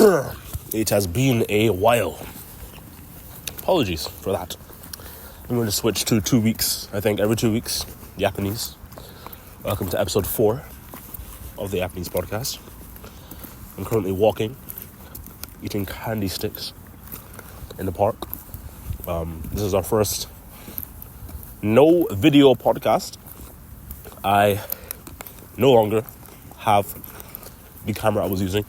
It has been a while. Apologies for that. I'm going to switch to 2 weeks, I think, every 2 weeks, Japanese. Welcome to episode 4 of the Japanese podcast. I'm currently walking, eating candy sticks in the park. This is our first no video podcast. I no longer have the camera I was using.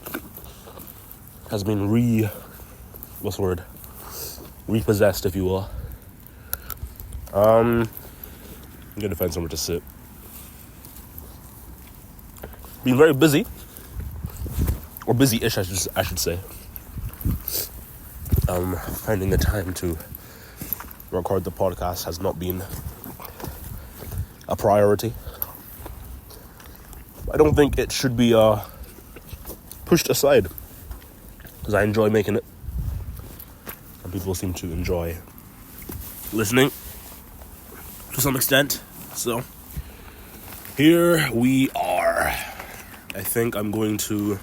Has been repossessed, if you will. I'm gonna find somewhere to sit. Been very busy, or busy-ish, I should say. Finding the time to record the podcast has not been a priority. I don't think it should be pushed aside, because I enjoy making it. And people seem to enjoy listening to some extent. So, here we are. I think I'm going to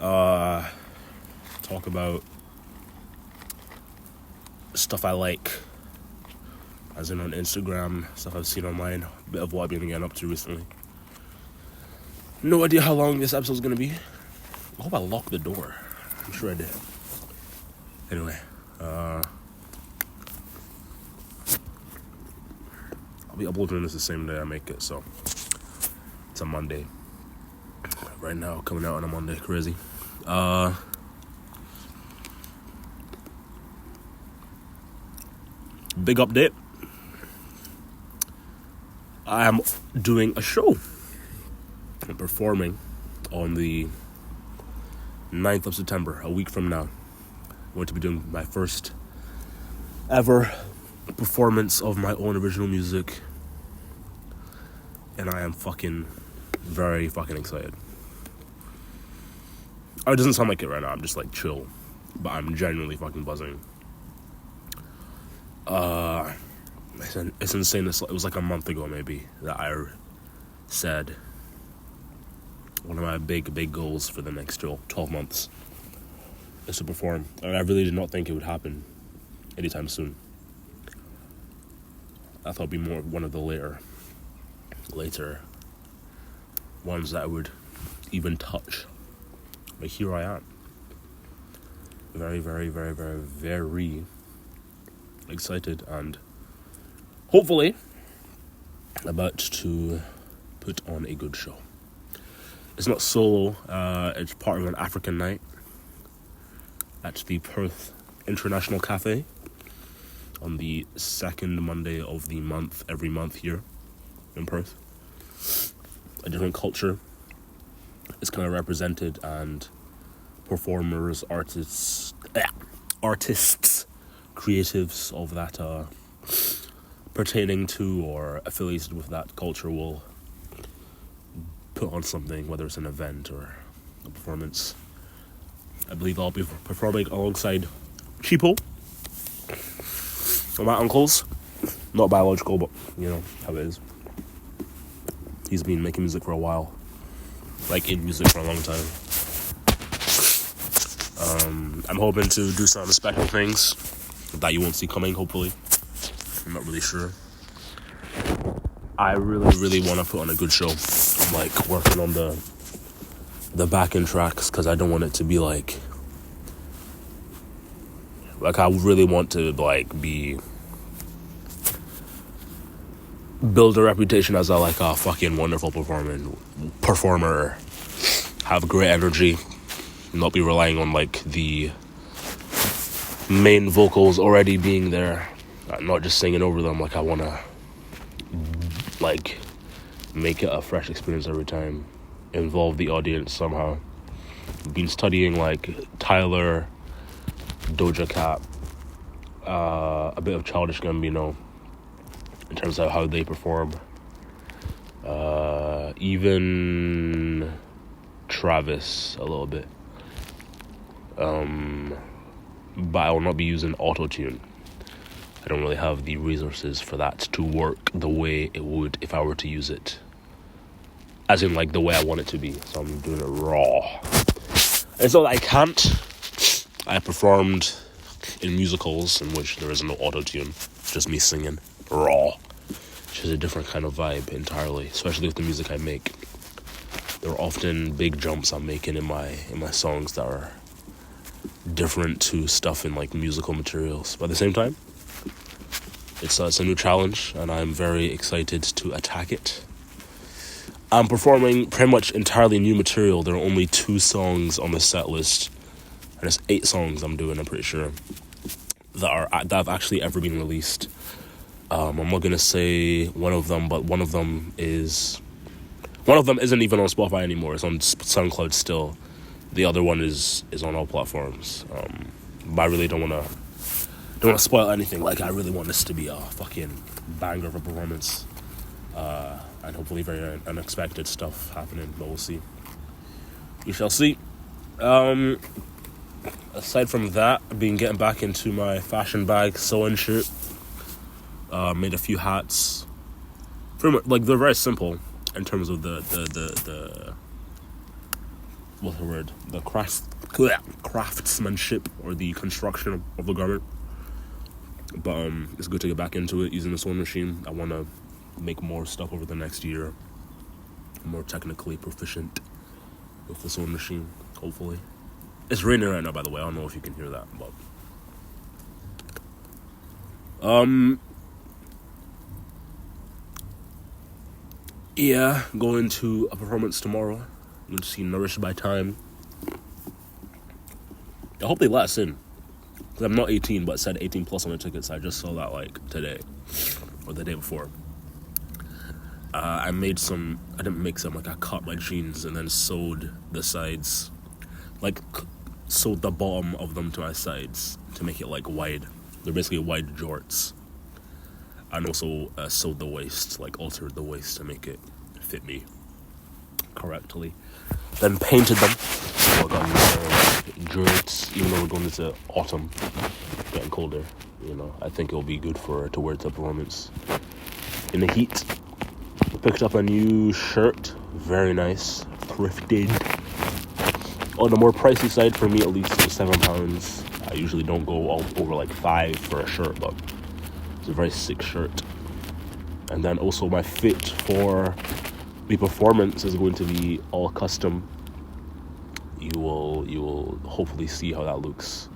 talk about stuff I like, as in on Instagram, stuff I've seen online, a bit of what I've been getting up to recently. No idea how long this episode's going to be. I hope I locked the door. I'm sure I did. Anyway, I'll be uploading this the same day I make it, so it's a Monday. Right now, coming out on a Monday, crazy. Big update. I am doing a show. I'm performing on the 9th of September, a week from now. I'm going to be doing my first ever performance of my own original music. And I am very fucking excited. Oh, it doesn't sound like it right now. I'm just like chill. But I'm genuinely fucking buzzing. It's insane. It was like a month ago maybe that I said one of my big goals for the next 12 months is to perform. And I really did not think it would happen anytime soon. I thought it'd be more one of the later ones that I would even touch. But here I am. Very, very, very, very, very excited and hopefully about to put on a good show. It's not solo, it's part of an African night at the Perth International Cafe on the second Monday of the month, every month here in Perth. A different culture is kind of represented, and performers, artists, creatives of that pertaining to or affiliated with that culture will put on something, whether it's an event or a performance. I believe I'll be performing alongside Cheapo, one of my uncles. Not biological, but you know how it is. He's been making music for a while, like in music for a long time. I'm hoping to do some special things that you won't see coming, hopefully. I'm not really sure. I really want to put on a good show. I'm like working on the back-end tracks because I don't want it to be like I really want to build a reputation as a fucking wonderful performer, have great energy, not be relying on the main vocals already being there, not just singing over them. I want to make it a fresh experience every time, involve the audience somehow. Been studying Tyler, Doja Cat, a bit of Childish Gambino in terms of how they perform, even Travis a little bit, but I will not be using auto-tune. I don't really have the resources for that to work the way it would if I were to use it, as in the way I want it to be. So I'm doing it raw. It's not that I can't. I performed in musicals in which there is no auto-tune, just me singing raw, which is a different kind of vibe entirely, especially with the music I make. There are often big jumps I'm making in my songs that are different to stuff in like musical materials. But at the same time, it's a new challenge, and I'm very excited to attack it. I'm performing pretty much entirely new material. There are only 2 songs on the set list, and it's 8 songs I'm doing, I'm pretty sure, that have actually ever been released. I'm not gonna say one of them, but one of them isn't even on Spotify anymore. It's on SoundCloud still. The other one is on all platforms. But I really don't wanna spoil anything. Like, I really want this to be a fucking banger of a performance. And hopefully very unexpected stuff happening, but we'll see. We shall see. Aside from that, I've been getting back into my fashion bag sewing shit. Made a few hats. Pretty much, like, they're very simple in terms of the what's the word? The craftsmanship or the construction of the garment. But it's good to get back into it using the sewing machine. I want to make more stuff over the next year. I'm more technically proficient with the sewing machine, hopefully. It's raining right now, by the way. I don't know if you can hear that, but yeah, going to a performance tomorrow. I'm going to see Nourished by Time. I hope they let us in, because I'm not 18, but it said 18 plus on the tickets. I just saw that like today or the day before. I cut my jeans and then sewed the sides, like sewed the bottom of them to my sides to make it like wide. They're basically wide jorts. And also sewed the waist, like altered the waist to make it fit me correctly. Then painted them. So I got jorts, even though we're going into autumn, getting colder. You know, I think it'll be good to wear to performance in the heat. Picked up a new shirt, very nice, thrifted. On the more pricey side for me, at least, it was £7. I usually don't go all over like $5 for a shirt, but it's a very sick shirt. And then also my fit for the performance is going to be all custom. You will hopefully see how that looks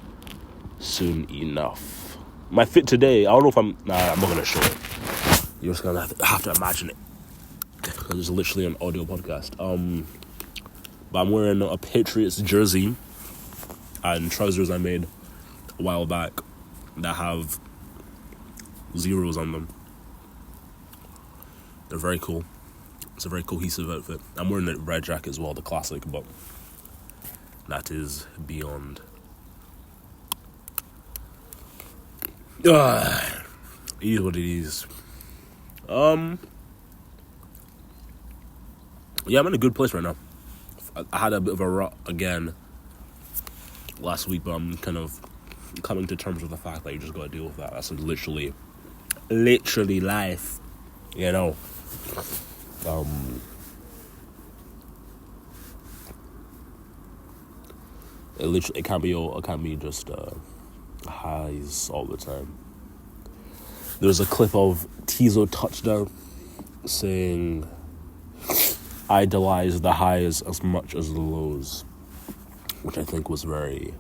soon enough. My fit today, I don't know if I'm not gonna show it. You're just gonna have to imagine it, because it's literally an audio podcast. But I'm wearing a Patriots jersey and trousers I made a while back that have zeros on them. They're very cool. It's a very cohesive outfit. I'm wearing the red jacket as well, the classic, but that is beyond. It is what it is. Yeah, I'm in a good place right now. I had a bit of a rut again last week, but I'm kind of coming to terms with the fact that you just gotta deal with that. That's literally life, you know. It can't be just highs all the time. There's a clip of Tizo Touchdown saying, "Idolize the highs as much as the lows," which I think was a very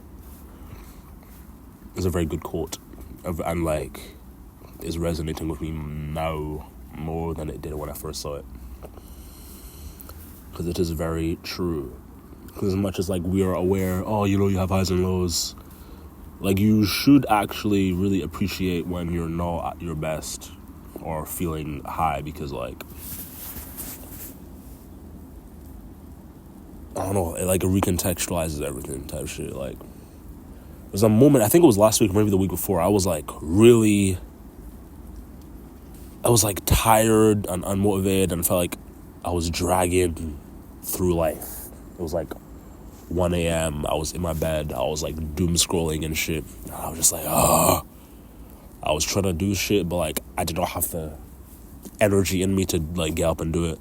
good quote, and like is resonating with me now more than it did when I first saw it, because it is very true. Because as much as like we are aware, you have highs and lows, like you should actually really appreciate when you're not at your best or feeling high, because like, I don't know, it like recontextualizes everything type shit. Like, there's a moment, I think it was last week or maybe the week before, I was like tired and unmotivated and felt like I was dragging through life. It was like 1 a.m. I was in my bed. I was like doom scrolling and shit. And I was just like, I was trying to do shit, but like I did not have the energy in me to like get up and do it.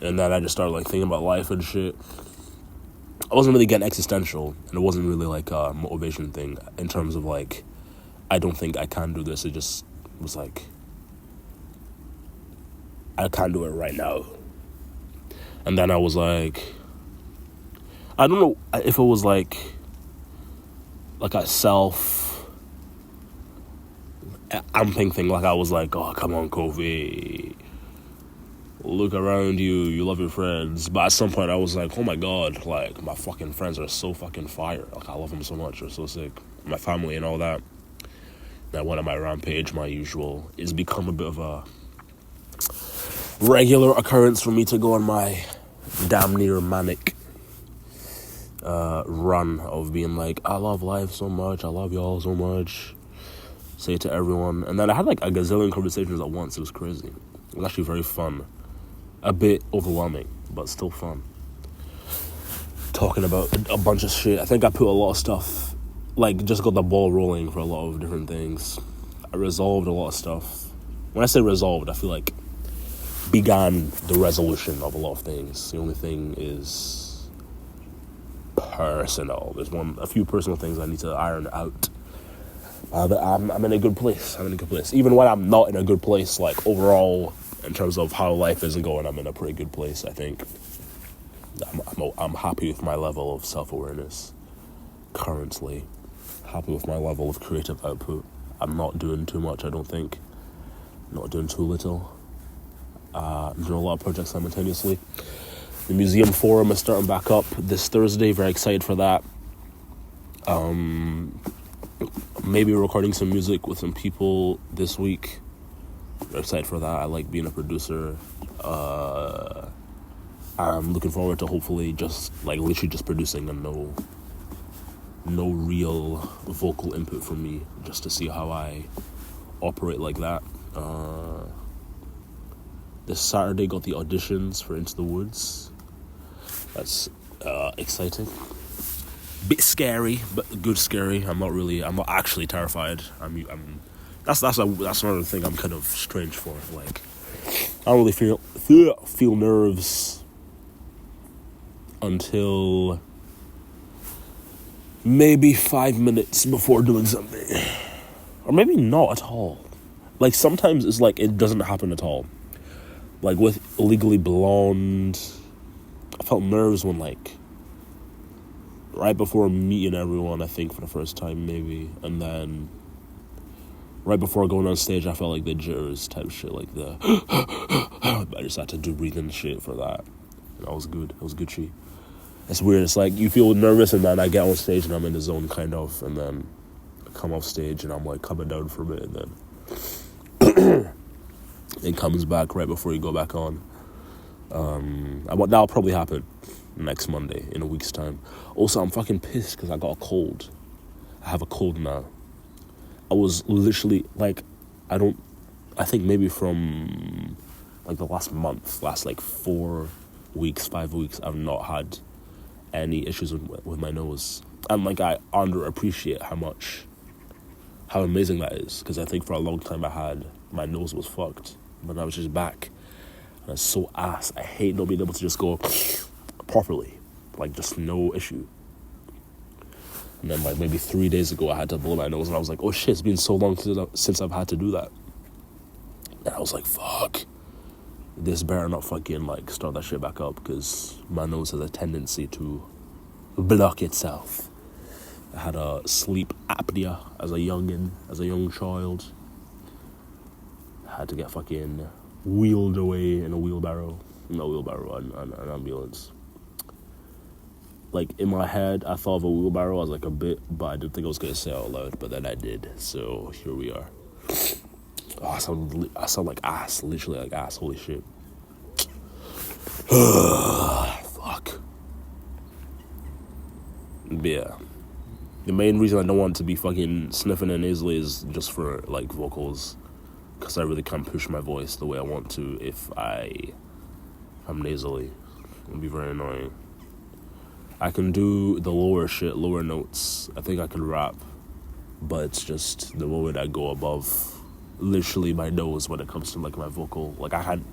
And then I just started like thinking about life and shit. I wasn't really getting existential, and it wasn't really like a motivation thing in terms of like, I don't think I can do this. It just was like, I can't do it right now. And then I was like, I don't know if it was like a self-amping thing. Like I was like, oh, come on, Kofi. Look around you. You love your friends. But at some point I was like, oh my God, like my fucking friends are so fucking fire. Like I love them so much. They're so sick. My family and all that. Now one of my rampage, my usual, is become a bit of a regular occurrence for me to go on my damn near manic run of being like, I love life so much, I love y'all so much, say it to everyone. And then I had like a gazillion conversations at once. It was crazy. It was actually very fun, a bit overwhelming, but still fun, talking about a bunch of shit. I think I put a lot of stuff, like just got the ball rolling for a lot of different things. I resolved a lot of stuff. When I say resolved, I feel like began the resolution of a lot of things. The only thing is personal. There's a few personal things I need to iron out. But I'm in a good place. Even when I'm not in a good place, like overall, in terms of how life is going, I'm in a pretty good place, I think. I'm happy with my level of self-awareness currently. Happy with my level of creative output. I'm not doing too much, I don't think. Not doing too little. I'm doing a lot of projects simultaneously. The museum forum is starting back up this Thursday. Very excited for that. Maybe recording some music with some people this week. Very excited for that. I like being a producer. I'm looking forward to hopefully just like literally just producing and no real vocal input from me, just to see how I operate like that. This Saturday got the auditions for Into the Woods. That's exciting. Bit scary, but good scary. I'm not actually terrified. That's another thing I'm kind of strange for. Like, I don't really feel nerves until maybe 5 minutes before doing something, or maybe not at all. Like sometimes it's like it doesn't happen at all. Like with Legally Blonde, I felt nerves when like right before meeting everyone, I think for the first time maybe, and then right before going on stage, I felt like the jitters type shit, like the I just had to do breathing shit for that. And that was good. It was Gucci. It's weird. It's like you feel nervous and then I get on stage and I'm in the zone kind of, and then I come off stage and I'm like coming down from it, and then it comes back right before you go back on. That'll probably happen next Monday in a week's time. Also, I'm fucking pissed because I got a cold. I have a cold now. I was literally like, I think maybe from like the last like 4 weeks, 5 weeks, I've not had any issues with my nose. And like I underappreciate how amazing that is, because I think for a long time my nose was fucked, but I was just back. And it's so ass. I hate not being able to just go properly, like just no issue. And then like maybe 3 days ago I had to blow my nose and I was like, oh shit, it's been so long since I've had to do that. And I was like, fuck, this better not fucking like start that shit back up, because my nose has a tendency to block itself. I had a sleep apnea as a young child. I had to get fucking wheeled away in a wheelbarrow. Not wheelbarrow, an ambulance. Like, in my head, I thought of a wheelbarrow as like a bit, but I didn't think I was going to say it out loud, but then I did. So, here we are. Oh, I sound like ass, literally like ass, holy shit. Fuck. But yeah. The main reason I don't want to be fucking sniffing and nasally is just for, like, vocals. Because I really can't push my voice the way I want to if I'm nasally. It'll be very annoying. I can do the lower notes. I think I can rap. But it's just the moment I go above literally my nose when it comes to, like, my vocal. Like, I had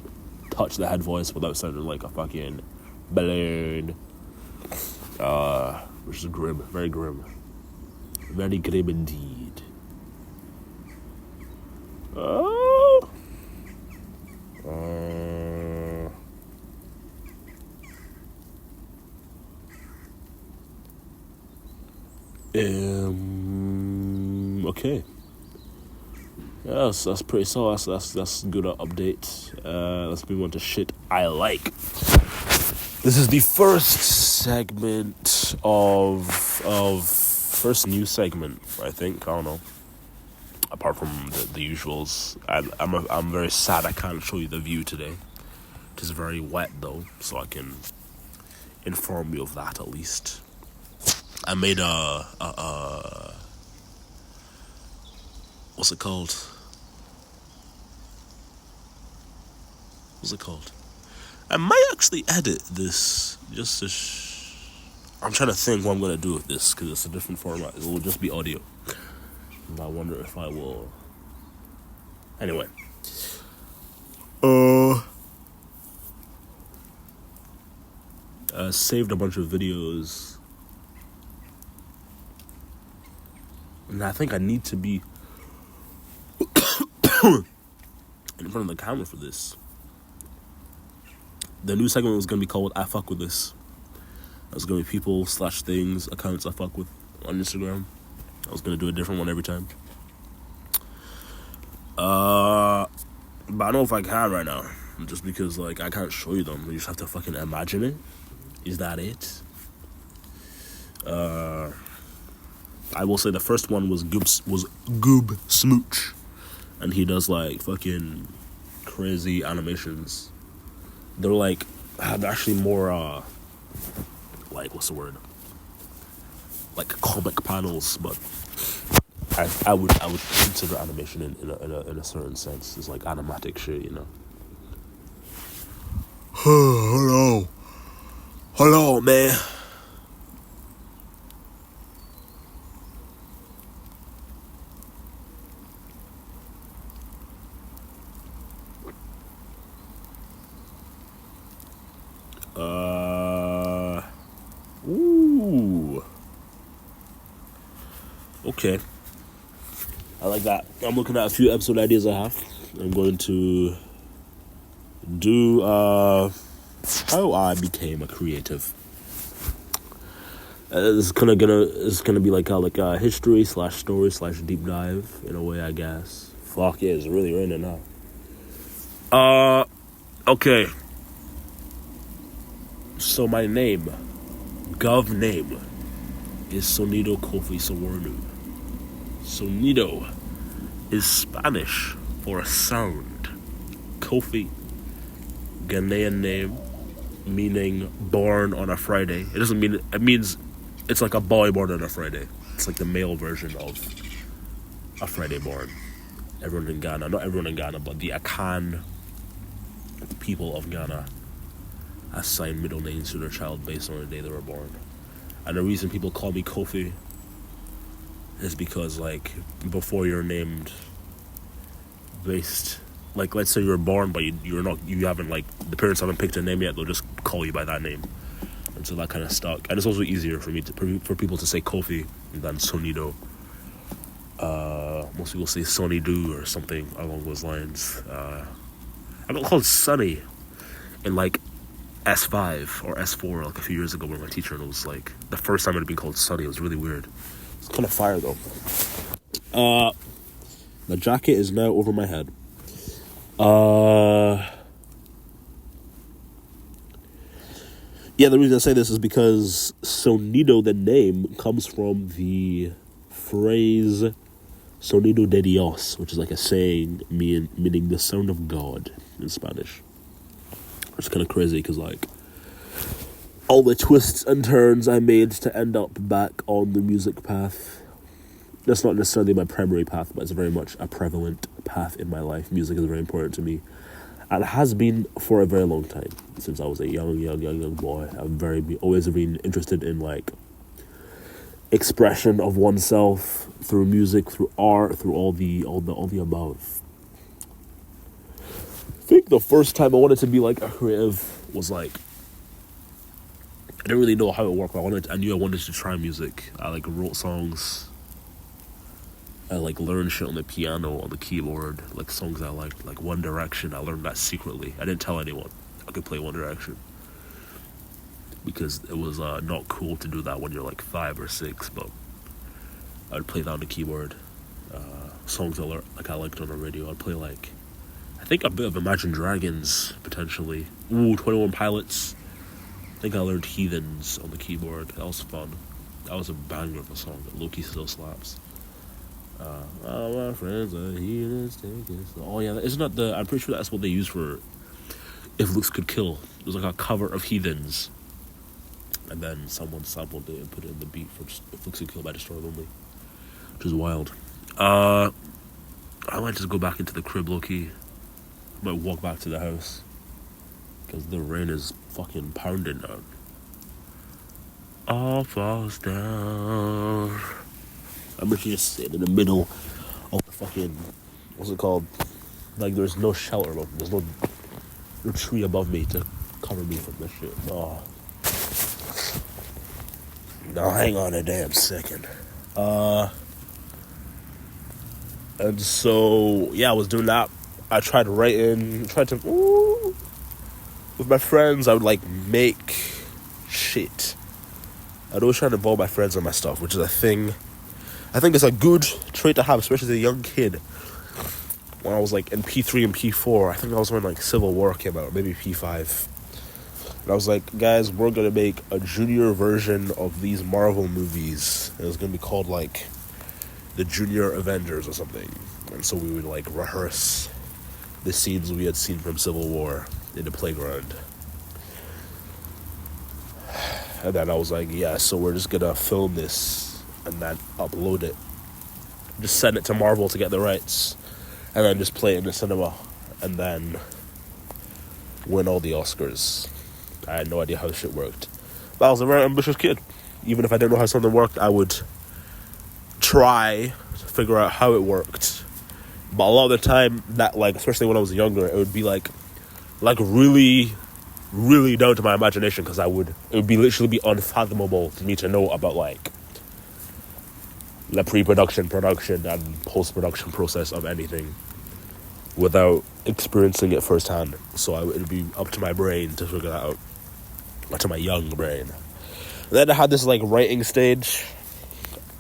touched the head voice without sounding like a fucking balloon. which is grim, very grim. Very grim indeed. Oh! Okay. Yes, that's pretty solid. That's good update. Let's move on to shit I like. This is the first segment of first new segment, I think. I don't know. Apart from the usuals, I'm very sad I can't show you the view today. It is very wet though, so I can inform you of that at least. I made what's it called? I might actually edit this just to I'm trying to think what I'm going to do with this, because it's a different format. It will just be audio. And I wonder if I will... Anyway. Saved a bunch of videos. And I think I need to be in front of the camera for this. The new segment was going to be called I Fuck With This. That's going to be people/things, accounts I fuck with on Instagram. I was going to do a different one every time. But I don't know if I can right now. Just because, like, I can't show you them. You just have to fucking imagine it. Is that it? I will say the first one was Goob Smooch. And he does, like, fucking crazy animations. They're, like, they're actually more, like, what's the word? Like comic panels, but I would consider animation in a certain sense. It's like animatic shit, you know. Hello, man. Ooh. Okay. I like that. I'm looking at a few episode ideas I have. I'm going to do how I became a creative. It's gonna be like a history /story /deep dive in a way, I guess. Fuck yeah, it's really raining now. Okay. So my name, Gov name, is Sonido Kofi Sawarnu. Sonido is Spanish for a sound. Kofi, Ghanaian name, meaning born on a Friday. It means it's like a boy born on a Friday. It's like the male version of a Friday born. Everyone in Ghana, not everyone in Ghana, but the Akan people of Ghana assign middle names to their child based on the day they were born. And the reason people call me Kofi is because, like, before you're named based, like, let's say you were born but you haven't, like, the parents haven't picked a name yet, they'll just call you by that name. And so that kind of stuck. And it's also easier for people to say Kofi than Sonido. Most people say Sonido or something along those lines. I got called Sonny in, like, S5 or S4 like a few years ago with my teacher, and it was like the first time it had been called Sunny. It was really weird. It's kind of fire though. The jacket is now over my head. Yeah, the reason I say this is because Sonido, the name, comes from the phrase Sonido de Dios, which is like a saying meaning the sound of God in Spanish. It's kind of crazy because, like, all the twists and turns I made to end up back on the music path. That's not necessarily my primary path, but it's very much a prevalent path in my life. Music is very important to me, and it has been for a very long time. Since I was a young boy, I've always been interested in, like, expression of oneself through music, through art, through all the above. I think the first time I wanted to be, like, a creative was, like, didn't really know how it worked, but I knew I wanted to try music. I like wrote songs. I like learned shit on the piano, on the keyboard, like songs I liked, like One Direction. I learned that secretly. I didn't tell anyone I could play One Direction because it was not cool to do that when you're like 5 or 6. But I'd play that on the keyboard. Songs I liked on the radio. I'd play like, I think a bit of Imagine Dragons potentially. 21 Pilots. I think I learned Heathens on the keyboard. That was fun. That was a banger of a song that low-key still slaps. All my friends are heathens, oh yeah, isn't that the? I'm pretty sure that's what they use for If Looks Could Kill. It was like a cover of Heathens, and then someone sampled it and put it in the beat for If Looks Could Kill by Destroy Lonely, which is wild. I might just go back into the crib low-key. I might walk back to the house because the rain is fucking pounding down. All falls down. I'm literally just sitting in the middle of the fucking, what's it called? Like, there's no shelter above me. There's no tree above me to cover me from this shit. Oh. Now, hang on a damn second. And so, yeah, I was doing that. I tried writing, with my friends, I would, like, make shit. I'd always try to involve my friends in my stuff, which is a thing. I think it's a good trait to have, especially as a young kid. When I was like in P3 and P4, I think I was when like Civil War came out, maybe P5. And I was like, guys, we're going to make a junior version of these Marvel movies. And it was going to be called like the Junior Avengers or something. And so we would like rehearse the scenes we had seen from Civil War in the playground. And then I was like, yeah, so we're just going to film this and then upload it. Just send it to Marvel to get the rights. And then just play it in the cinema. And then win all the Oscars. I had no idea how shit worked. But I was a very ambitious kid. Even if I didn't know how something worked, I would try to figure out how it worked. But a lot of the time, that like, especially when I was younger, it would be like really, really down to my imagination. Because it would literally be unfathomable to me to know about like the pre-production, production, and post-production process of anything without experiencing it firsthand. So it would be up to my brain to figure that out. Up to my young brain. And then I had this like writing stage,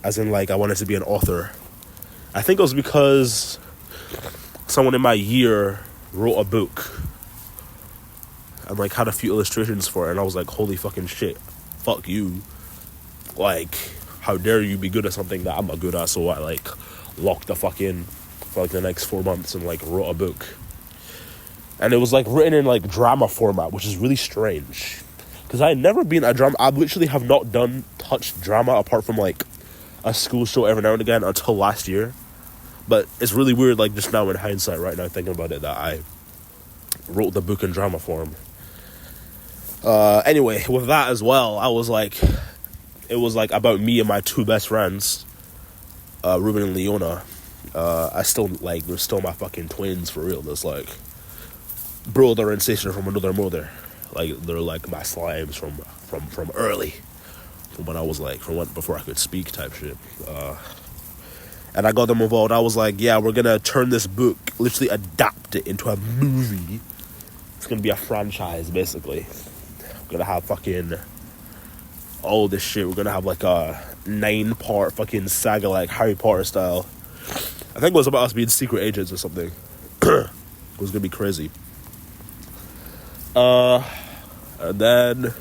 as in like I wanted to be an author. I think it was because someone in my year wrote a book and like had a few illustrations for it, and I was like, holy fucking shit, fuck you. Like, how dare you be good at something that I'm not good at? So I like locked the fuck in for like the next 4 months and like wrote a book. And it was like written in like drama format, which is really strange. Because I had never been a drama. I literally have not touched drama apart from like a school show every now and again until last year. But it's really weird, like just now in hindsight, right now thinking about it, that I wrote the book in drama form. Anyway, with that as well, it was like about me and my 2 best friends, Ruben and Leona. I still like, they're still my fucking twins for real. There's like brother and sister from another mother. Like they're like my slimes from early, from when I was like before I could speak type shit. And I got them involved. I was like, yeah, we're gonna turn this book, literally adapt it into a movie. It's gonna be a franchise basically. We're gonna have fucking all this shit. We're gonna have like a 9-part fucking saga, like Harry Potter style. I think it was about us being secret agents or something. It was gonna be crazy. And then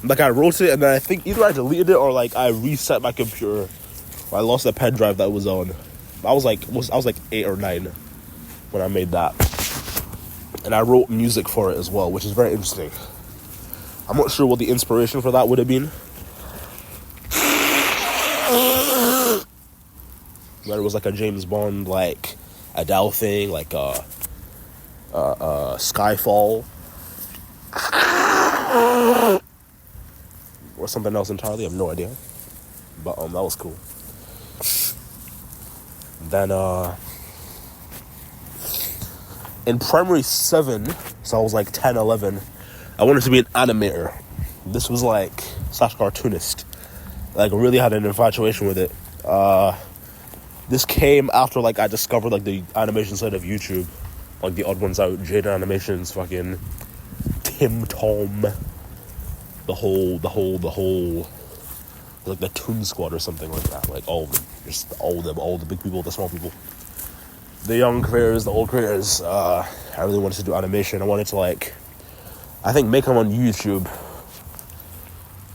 like I wrote it, and then I think either I deleted it or like I reset my computer. I lost the pen drive that was on. I was like 8 or 9 when I made that, and I wrote music for it as well, which is very interesting. I'm not sure what the inspiration for that would have been. Whether it was like a James Bond, like Adele thing, like Skyfall, or something else entirely. I have no idea. But that was cool. Then in primary 7, so I was like 10, 11, I wanted to be an animator. This was like slash cartoonist. Like, really had an infatuation with it. This came after like I discovered like the animation side of YouTube, like the odd ones out, Jaden Animations, fucking Tim Tom, the whole like the Toon Squad or something like that. Like all of them, just all the big people, the small people, the young creators, the old creators. I really wanted to do animation. I wanted to like, I think make them on YouTube,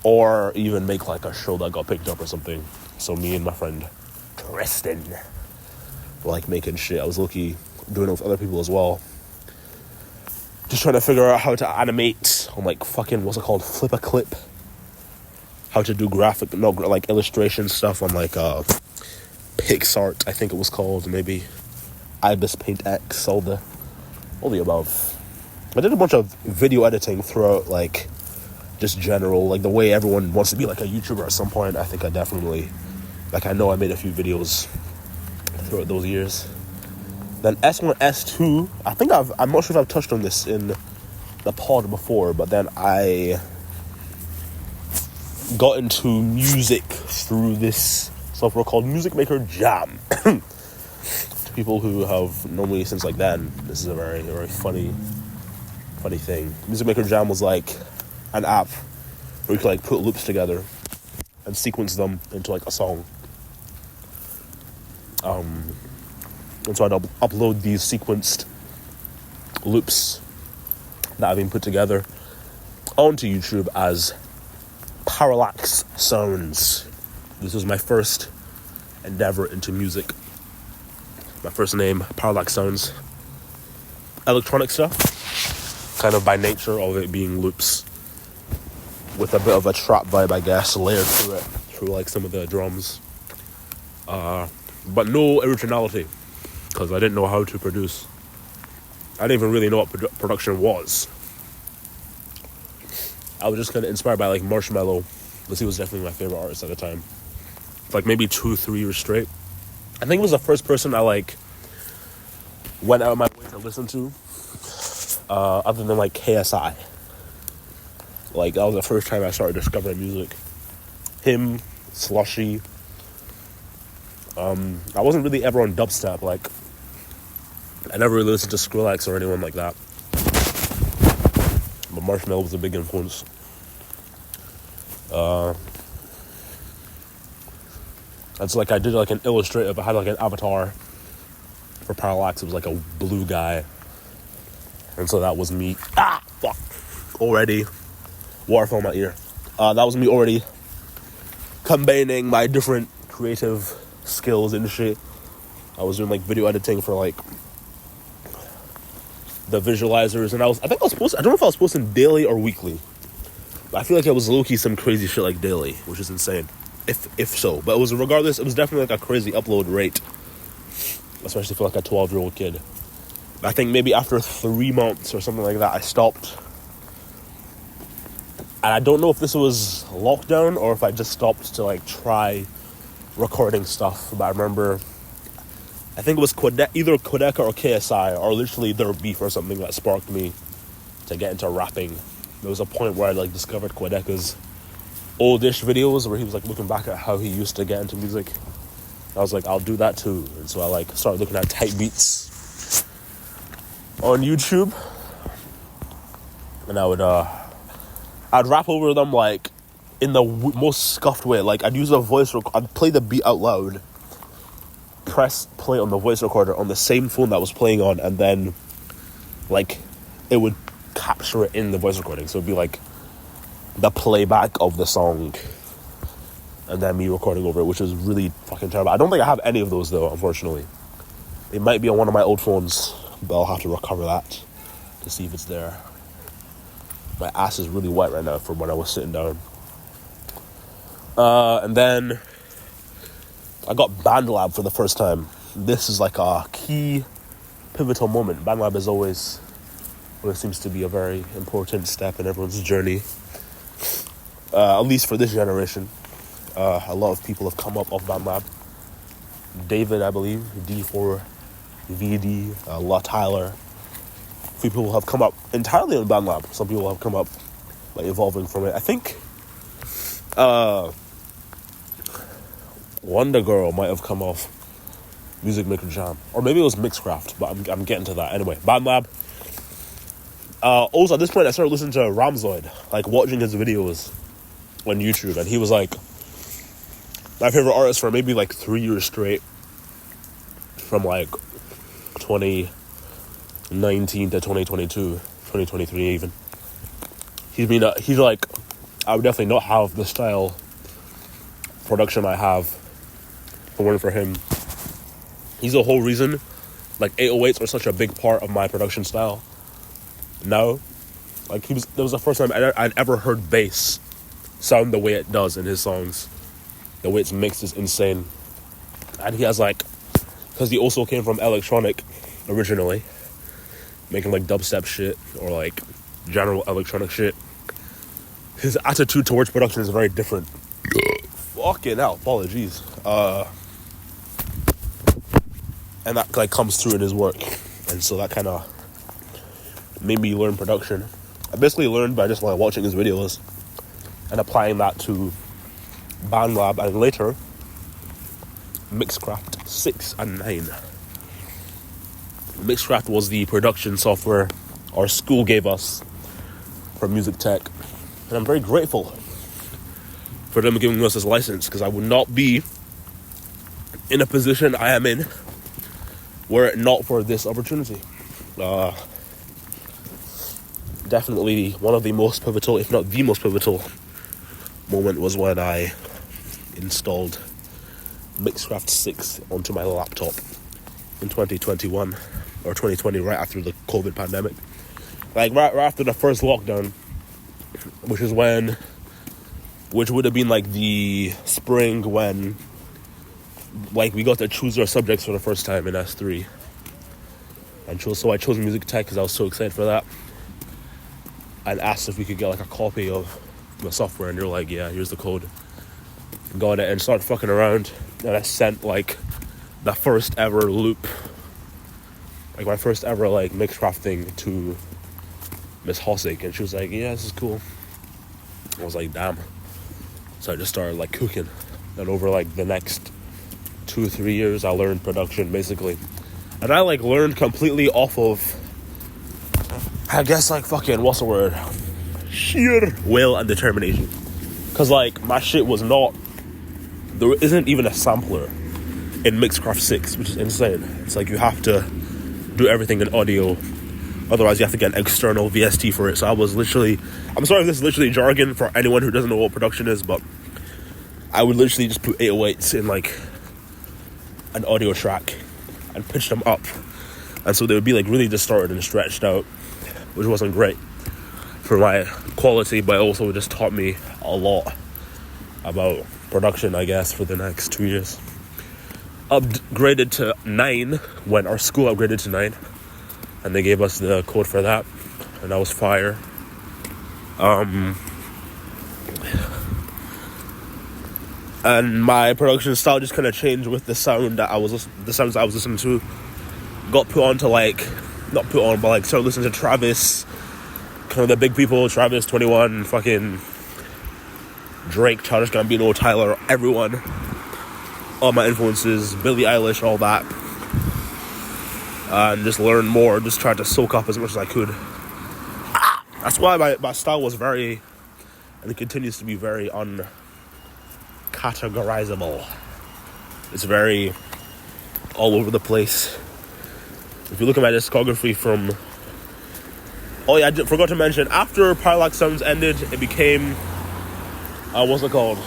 or even make like a show that got picked up or something. So me and my friend Tristan were like making shit. I was low-key doing it with other people as well. Just trying to figure out how to animate on like fucking, what's it called, Flip a Clip. How to do like illustration stuff on like PixArt, I think it was called, maybe Ibis Paint X, all the above. I did a bunch of video editing throughout, like just general, like the way everyone wants to be like a YouTuber at some point. I think I definitely, like I know I made a few videos throughout those years. Then S1, S2, I'm not sure if I've touched on this in the pod before, but then I got into music through this software called Music Maker Jam. To people who have known me since like then, this is a very, very funny thing. Music Maker Jam was like an app where you could like put loops together and sequence them into like a song. And so I'd upload these sequenced loops that have been put together onto YouTube as Parallax Sounds. This was my first endeavor into music. My first name, Parallax Sounds. Electronic stuff, kind of by nature of it being loops with a bit of a trap vibe, I guess, layered through it, through like some of the drums. But no originality, because I didn't know how to produce. I didn't even really know what production was. I was just kind of inspired by like Marshmello, because he was definitely my favorite artist at the time. Like maybe 2-3 years straight. I think it was the first person I like went out of my way to listen to, other than like KSI. Like that was the first time I started discovering music. Him, Slushy. I wasn't really ever on dubstep. Like I never really listened to Skrillex or anyone like that. But Marshmello was a big influence. And so like I did like an illustrative. I had like an avatar for Parallax. It was like a blue guy. And so that was me. Fuck. Already. Water fell in my ear. That was me already combining my different creative skills and shit. I was doing like video editing for like the visualizers, and I don't know if I was posting daily or weekly. But I feel like it was low-key some crazy shit like daily, which is insane. If so. But it was definitely like a crazy upload rate. Especially for like a 12-year-old kid. I think maybe after 3 months or something like that, I stopped. And I don't know if this was lockdown or if I just stopped to like try recording stuff. But I remember, I think it was either Kodeka or KSI, or literally their beef or something that sparked me to get into rapping. There was a point where I like discovered Kodeka's oldish videos where he was like looking back at how he used to get into music. I was like, I'll do that too. And so I like started looking at type beats on YouTube, and I'd rap over them like in the most scuffed way. Like I'd use I'd play the beat out loud, press play on the voice recorder on the same phone that I was playing on, and then like it would capture it in the voice recording. So it'd be like the playback of the song and then me recording over it, which was really fucking terrible. I don't think I have any of those though, unfortunately. It might be on one of my old phones, but I'll have to recover that to see if it's there. My ass is really wet right now from when I was sitting down. And then I got BandLab for the first time. This is like a key, pivotal moment. BandLab is always seems to be a very important step in everyone's journey. At least for this generation. A lot of people have come up off BandLab. David, I believe, D4VD, La Tyler, few people have come up entirely on BandLab. Some people have come up like evolving from it. I think Wonder Girl might have come off Music Maker Jam, or maybe it was Mixcraft, but I'm getting to that anyway. BandLab. Also, at this point, I started listening to Ramzoid, like watching his videos on YouTube, and he was like my favorite artist for maybe like 3 years straight, from like 2019 to 2022, 2023 even. He's like, I would definitely not have the style production I have if it weren't for him. He's the whole reason like 808s are such a big part of my production style now. Like that was the first time I'd ever heard bass sound the way it does in his songs. The way it's mixed is insane. And he has like, because he also came from electronic originally, making like dubstep shit or like general electronic shit. His attitude towards production is very different. Fucking hell, apologies. And that like comes through in his work, and so that kind of made me learn production. I basically learned by just like watching his videos and applying that to BandLab and later Mixcraft 6 and 9. Mixcraft was the production software our school gave us for music tech, and I'm very grateful for them giving us this license, because I would not be in a position I am in were it not for this opportunity. Definitely one of the most pivotal, if not the most pivotal moment was when I installed Mixcraft 6 onto my laptop in 2021 or 2020, right after the COVID pandemic. Like right after the first lockdown, which would have been like the spring when like we got to choose our subjects for the first time in S3. And so I chose music tech because I was so excited for that. And asked if we could get like a copy of the software, and they're like, yeah, here's the code. Got it and started fucking around, and I sent like the first ever loop, like my first ever like Mixcraft thing to Miss Hossick, and she was like, yeah, this is cool. I was like, damn. So I just started like cooking, and over like the next 2 or 3 years I learned production basically, and I like learned completely off of, I guess like fucking, what's the word, sheer will and determination. Cause like my shit was not, there isn't even a sampler in Mixcraft 6, which is insane. It's like you have to do everything in audio, otherwise you have to get an external VST for it. So I was literally, I'm sorry if this is literally jargon for anyone who doesn't know what production is, but I would literally just put 808s in like an audio track and pitch them up, and so they would be like really distorted and stretched out, which wasn't great for my quality, but also just taught me a lot about production, I guess, for the next 2 years. Upgraded to 9 when our school upgraded to 9, and they gave us the code for that, and that was fire. And my production style just kind of changed with the sounds I was listening to. Got put on to like, not put on, but like started listening to Travis, kind of the big people, Travis, 21, fucking Drake, Childish Gambino, Tyler, everyone. All my influences, Billie Eilish, all that. And just learn more, just tried to soak up as much as I could. That's why my style was very, and it continues to be very uncategorizable. It's very all over the place. If you look at my discography from, oh yeah, I forgot to mention, after Parallax Sounds ended, it became, what's it called?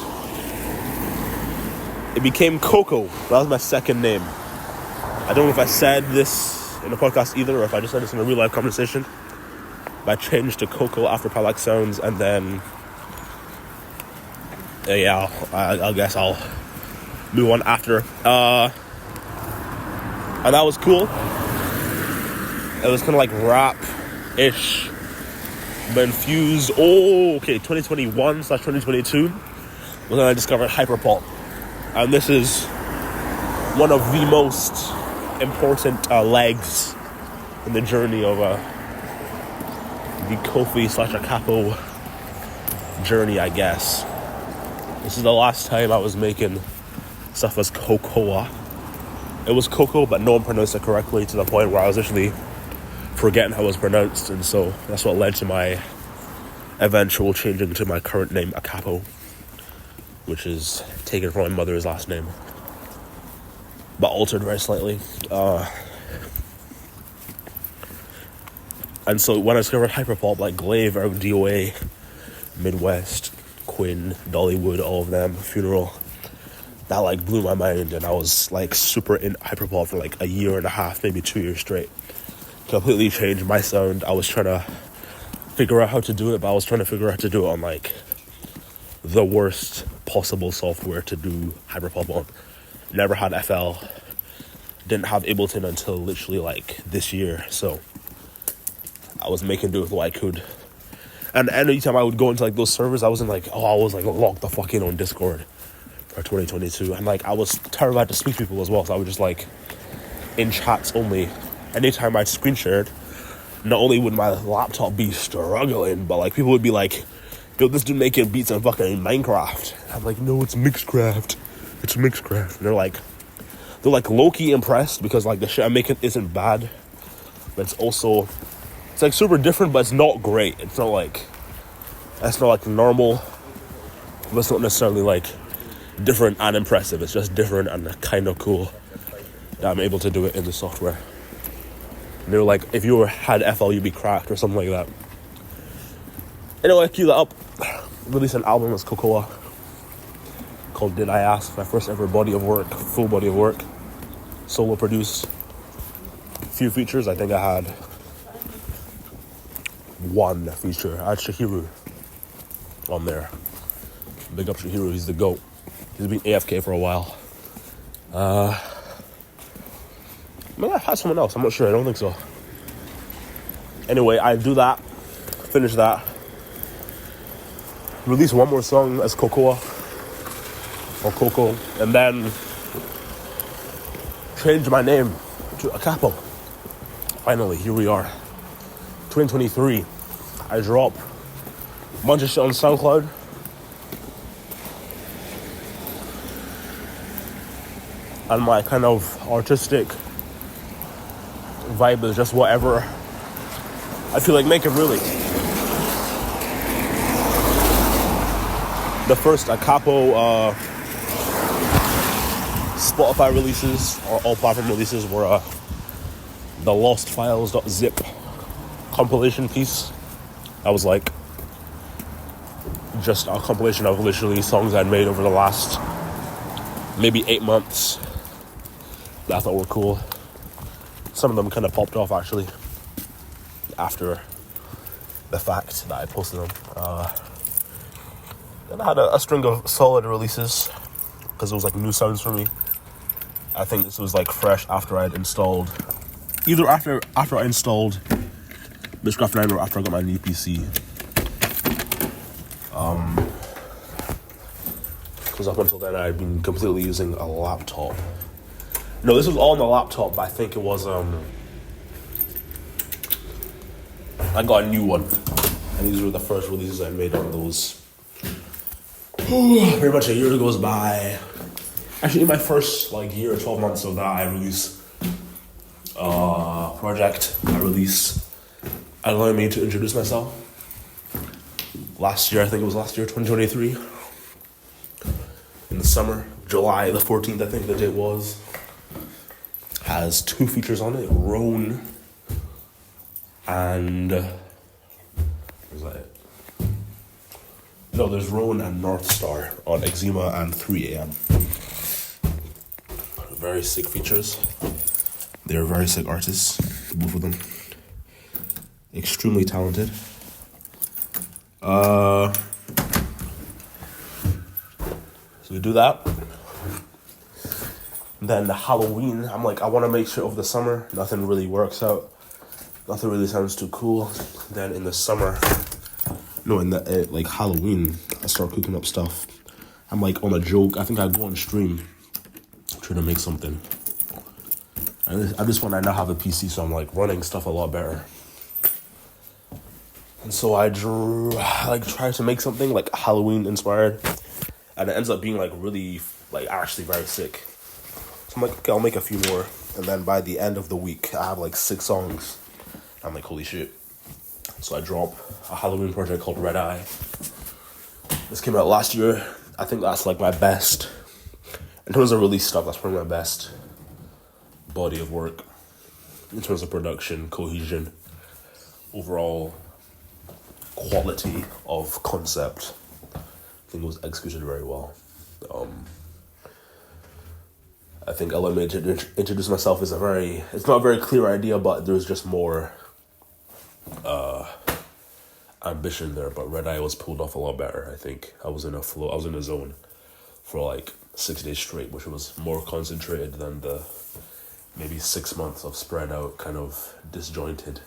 It became Coco. That was my second name. I don't know if I said this in a podcast either, or if I just said this in a real life conversation. But I changed to Coco after Parallax Sounds, and then, yeah, I guess I'll move on after. And that was cool. It was kind of like rap-ish, but infused. 2021/2022 was when I discovered hyperpop, and this is one of the most important legs in the journey of the Kofi / a capo journey, I guess. This is the last time I was making stuff as cocoa. It was cocoa, but no one pronounced it correctly to the point where I was actually forgetting how it was pronounced, and so that's what led to my eventual changing to my current name, Acapo, which is taken from my mother's last name, but altered very slightly. And so when I discovered hyperpop like Glaive, DOA, Midwest, Quinn, Dollywood, all of them, Funeral, that like blew my mind, and I was like super in hyperpop for like a year and a half, maybe 2 years straight. Completely changed my sound. I was trying to figure out how to do it, but I was trying to figure out how to do it on like the worst possible software to do hyperpop on. Never had FL, didn't have Ableton until literally like this year, so I was making do with what I could. And anytime I would go into like those servers, I was like locked the fuck in on Discord for 2022, and like I was terrified to speak to people as well, so I would just like in chats only. Anytime I screen shared, not only would my laptop be struggling, but like people would be like, yo, this dude making beats on fucking Minecraft. I'm like, no, it's Mixcraft. It's Mixcraft. And they're like low-key impressed because like the shit I'm making isn't bad, but it's like super different, but it's not great. It's not like normal, but it's not necessarily like different and impressive. It's just different and kind of cool that I'm able to do it in the software. And they were like, if you had FL, you'd be cracked or something like that. Anyway, I queued that up. Released an album as Cocoa called Did I Ask? My first ever full body of work. Solo produced. A few features. I think I had one feature. I had Shahiru on there. Big up Shahiru, he's the GOAT. He's been AFK for a while. Maybe I had someone else, I'm not sure, I don't think so. Anyway, I do that, finish that, release one more song as Cocoa, and then change my name to Acapo. Finally, here we are. 2023, I drop a bunch of shit on SoundCloud. And my kind of artistic vibe is just whatever I feel like making, really. The first Acapo Spotify releases, or all platform releases, were the lostfiles.zip compilation piece. That was like just a compilation of literally songs I'd made over the last maybe 8 months that I thought were cool. Some of them kind of popped off actually after the fact that I posted them. Then I had a string of solid releases because it was like new sounds for me. I think this was like fresh after I'd installed, either after I installed Bushcraft 9 or after I got my new PC. Because up until then I'd been completely using a laptop. No, this was all on the laptop, but I think it was, I got a new one. And these were the first releases I made on those. Pretty much a year goes by. Actually, in my first year or 12 months of that, I released a project. Allowed me to introduce myself. Last year, 2023. In the summer, July the 14th, I think the date was. Has 2 features on it, Roan and... where's that it? No, there's Roan and North Star on Eczema and 3 AM. Very sick features. They're very sick artists, both of them. Extremely talented. So we do that. Then Halloween, I'm like, I want to make shit over the summer. Nothing really works out. Nothing really sounds too cool. Then in the summer, Halloween, I start cooking up stuff. I'm like on a joke. I think I go on stream, trying to make something. And at this point, I now have a PC, so I'm like running stuff a lot better. And so I tried to make something like Halloween inspired, and it ends up being like really like actually very sick. So I'm like, okay, I'll make a few more, and then by the end of the week, I have like 6 songs. I'm like, holy shit. So I drop a Halloween project called Red Eye. This came out last year. I think that's like my best, in terms of release stuff, that's probably my best body of work. In terms of production, cohesion, overall quality of concept. I think it was executed very well. I think allowing me to introduce myself is it's not a very clear idea, but there's just more ambition there. But Red Eye was pulled off a lot better. I think I was in a flow, I was in a zone for like 6 days straight, which was more concentrated than the maybe 6 months of spread out kind of disjointed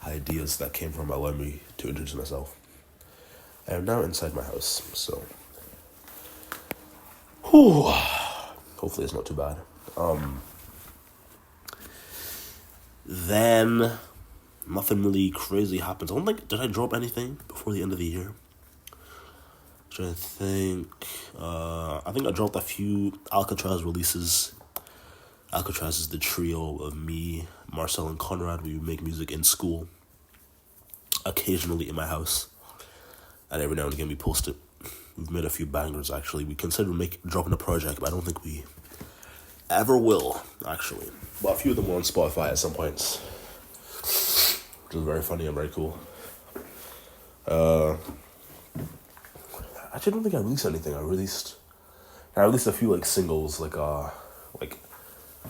ideas that came from allowing me to introduce myself. I am now inside my house, so hopefully it's not too bad. Then nothing really crazy happens. I don't think, did I drop anything before the end of the year? I think I dropped a few Alcatraz releases. Alcatraz is the trio of me, Marcel, and Conrad. We make music in school, occasionally in my house, and every now and again we post it. We've made a few bangers, actually. We considered dropping a project, but I don't think we ever will, actually. But a few of them were on Spotify at some points, which was very funny and very cool. Actually, I don't think I released anything. I released a few like singles, like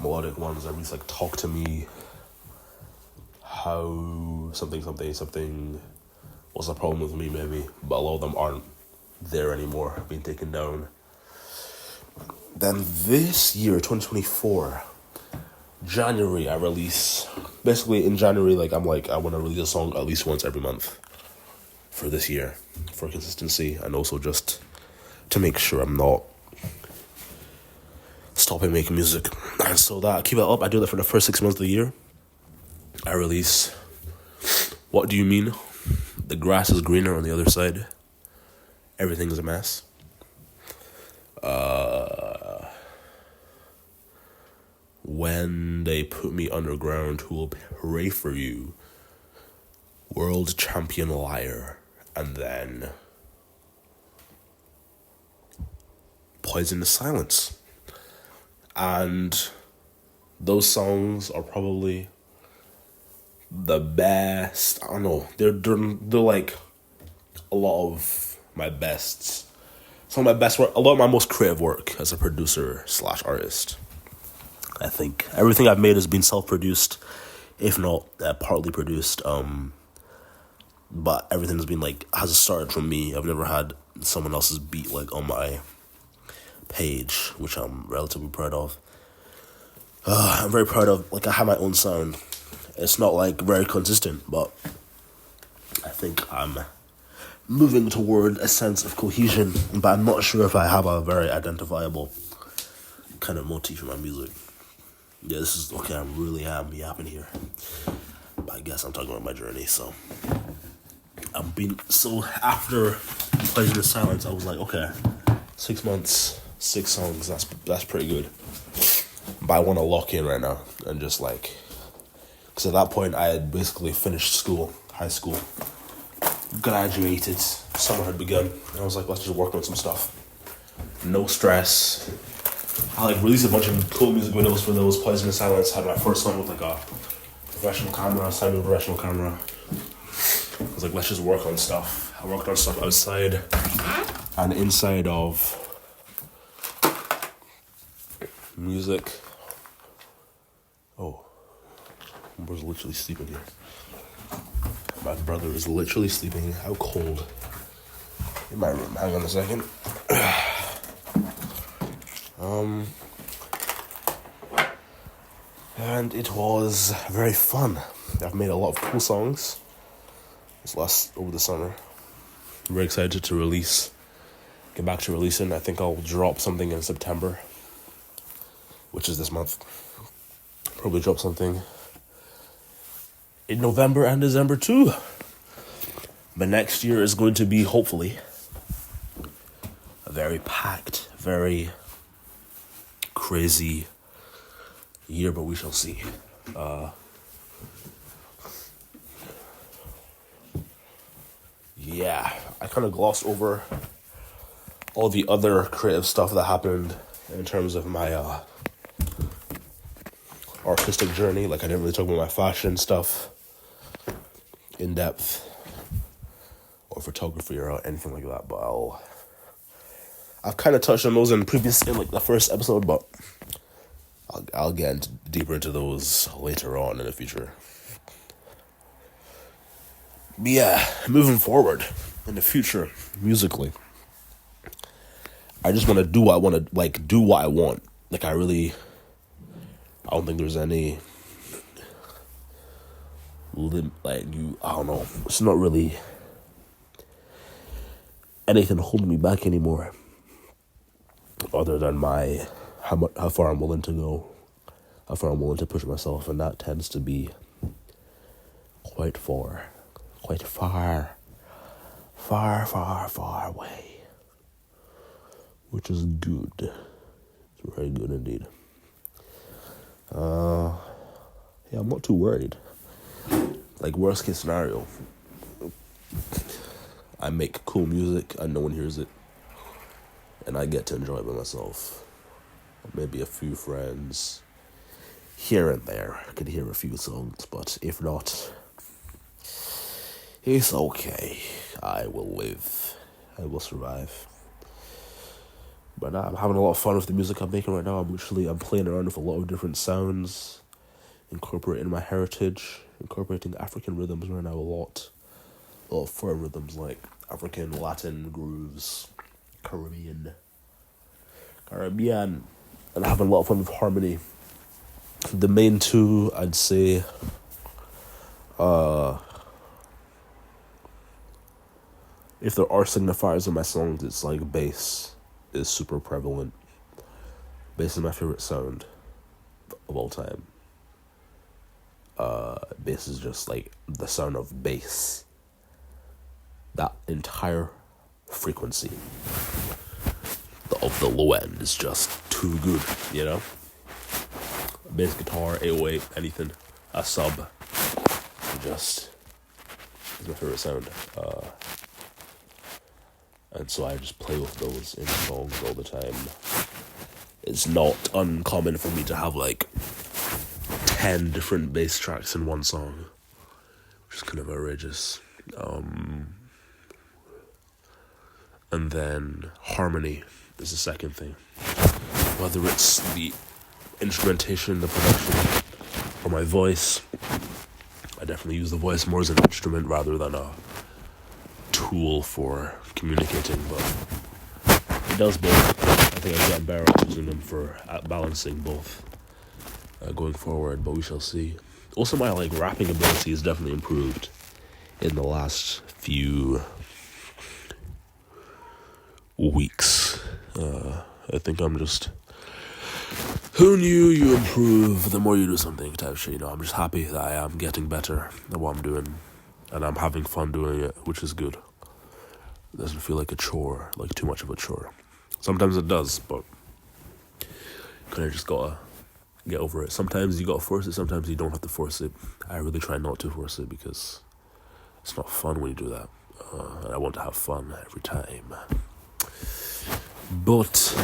melodic ones. I released like "Talk to Me," "How something was a problem with me," maybe, but a lot of them aren't there anymore, being taken down. Then this year, 2024, January, I release. Basically, in January, I want to release a song at least once every month for this year, for consistency, and also just to make sure I'm not stopping making music. And so that I keep it up. I do that for the first 6 months of the year. I release "What Do You Mean?" "The Grass Is Greener on the Other Side," "Everything Is a Mess," "When They Put Me Underground, Who Will Pray For You," "World Champion Liar," and then "Poisonous Silence." And those songs are probably the best. I don't know. They're like a lot of my bests. Some of my best work, a lot of my most creative work as a producer / artist. I think everything I've made has been self-produced, if not partly produced. But everything has been has started from me. I've never had someone else's beat on my page, which I'm relatively proud of. I'm very proud of, I have my own sound. It's not very consistent, but I think I'm moving toward a sense of cohesion, but I'm not sure if I have a very identifiable kind of motif in my music. Yeah, this is, okay, I really am yapping here. But I guess I'm talking about my journey, so after Poisonous Silence, I was like, okay, 6 months, 6 songs, that's pretty good. But I want to lock in right now and just because at that point I had basically finished school, high school, graduated, summer had begun, and I was like, let's just work on some stuff. No stress. I released a bunch of cool music videos for those. Poisonous Silence had my first song with a professional camera, semi-professional camera. I was like, let's just work on stuff. I worked on stuff outside and inside of music. Oh, my brother's literally sleeping here. My brother is literally sleeping out cold in my room. Hang on a second. And it was very fun. I've made a lot of cool songs over the summer. I'm very excited to get back to releasing. I think I'll drop something in September, which is this month. Probably drop something in November and December too. But next year is going to be, hopefully, a very packed, very crazy year, but we shall see. Yeah, I kind of glossed over all the other creative stuff that happened in terms of my artistic journey. Like, I didn't really talk about my fashion stuff in depth, or photography, or anything like that. But I've kind of touched on those in the first episode, but I'll get deeper into those later on in the future. But yeah, moving forward in the future, musically, I just want to do what I want to, do what I want. I don't think there's any, I don't know, it's not really anything holding me back anymore, other than how far I'm willing to go, how far I'm willing to push myself, and that tends to be quite far away, which is good. It's very good indeed. Yeah, I'm not too worried. Worst case scenario, I make cool music and no one hears it, and I get to enjoy it by myself. Maybe a few friends here and there could hear a few songs, but if not, it's okay. I will live. I will survive. But I'm having a lot of fun with the music I'm making right now. I'm playing around with a lot of different sounds, incorporating my heritage, incorporating African rhythms right now a lot of foreign rhythms like African, Latin grooves, Caribbean, and having a lot of fun with harmony. The main two, I'd say, if there are signifiers in my songs, it's bass is super prevalent. Bass is my favorite sound of all time. Bass is just the sound of bass. That entire frequency of the low end is just too good, Bass guitar, 808, anything, a sub, just is my favorite sound. And so I just play with those in songs all the time. It's not uncommon for me to have 10 different bass tracks in one song, which is kind of outrageous. And then harmony is the second thing. Whether it's the instrumentation, the production, or my voice, I definitely use the voice more as an instrument rather than a tool for communicating, but it does both. I think I've gotten better at using them for balancing both going forward, but we shall see. Also, my rapping ability has definitely improved in the last few weeks. I think I'm just, who knew you improve the more you do something type shit, I'm just happy that I am getting better at what I'm doing, and I'm having fun doing it, which is good. It doesn't feel like a chore, too much of a chore. Sometimes it does, but kind of just gotta get over it. Sometimes you gotta force it, sometimes you don't have to force it. I really try not to force it because it's not fun when you do that. And I want to have fun every time. But,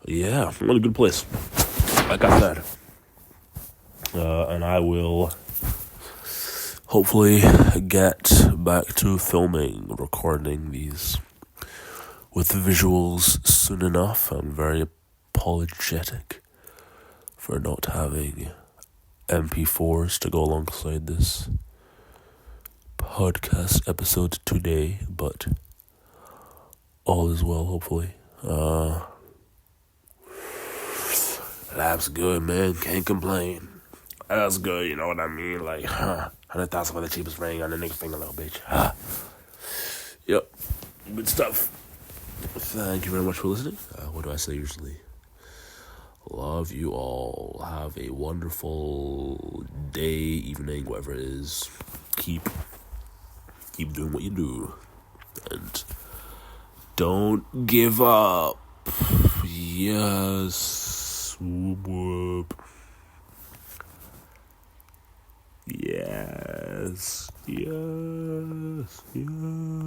yeah, I'm in a good place. Like I said. And I will hopefully get back to filming, recording these with visuals soon enough. I'm very apologetic for not having MP4s to go alongside this podcast episode today, but all is well, hopefully. That's good, man. Can't complain. That's good, you know what I mean? 100,000 for the cheapest ring on the nigga finger, little bitch. Yep. Good stuff. Thank you very much for listening. What do I say usually? Love you all. Have a wonderful day, evening, whatever it is. Keep doing what you do. And don't give up. Yes. Whoop whoop. Yes.